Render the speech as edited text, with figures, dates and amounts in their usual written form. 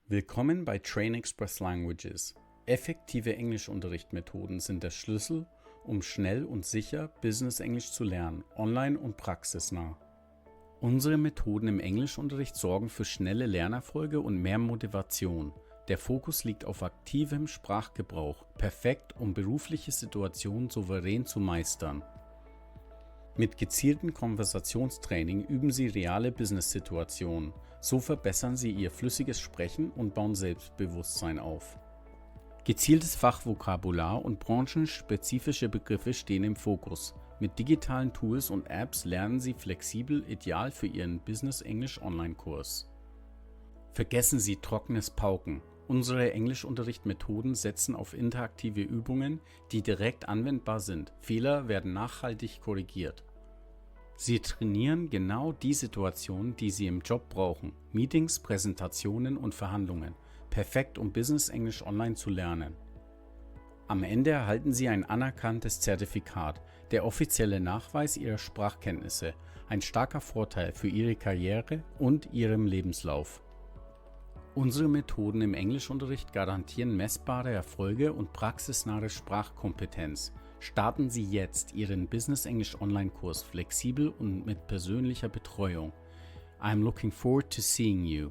Willkommen bei Train Express Languages. Effektive Englischunterrichtmethoden sind der Schlüssel, um schnell und sicher Business-Englisch zu lernen, online und praxisnah. Unsere Methoden im Englischunterricht sorgen für schnelle Lernerfolge und mehr Motivation. Der Fokus liegt auf aktivem Sprachgebrauch, perfekt, um berufliche Situationen souverän zu meistern. Mit gezieltem Konversationstraining üben Sie reale Business-Situationen. So verbessern Sie Ihr flüssiges Sprechen und bauen Selbstbewusstsein auf. Gezieltes Fachvokabular und branchenspezifische Begriffe stehen im Fokus. Mit digitalen Tools und Apps lernen Sie flexibel, ideal für Ihren Business-Englisch-Online-Kurs. Vergessen Sie trockenes Pauken. Unsere Englischunterrichtmethoden setzen auf interaktive Übungen, die direkt anwendbar sind. Fehler werden nachhaltig korrigiert. Sie trainieren genau die Situationen, die Sie im Job brauchen. Meetings, Präsentationen und Verhandlungen. Perfekt, um Business-Englisch online zu lernen. Am Ende erhalten Sie ein anerkanntes Zertifikat, der offizielle Nachweis Ihrer Sprachkenntnisse. Ein starker Vorteil für Ihre Karriere und Ihrem Lebenslauf. Unsere Methoden im Englischunterricht garantieren messbare Erfolge und praxisnahe Sprachkompetenz. Starten Sie jetzt Ihren Business English Online-Kurs flexibel und mit persönlicher Betreuung. I'm looking forward to seeing you.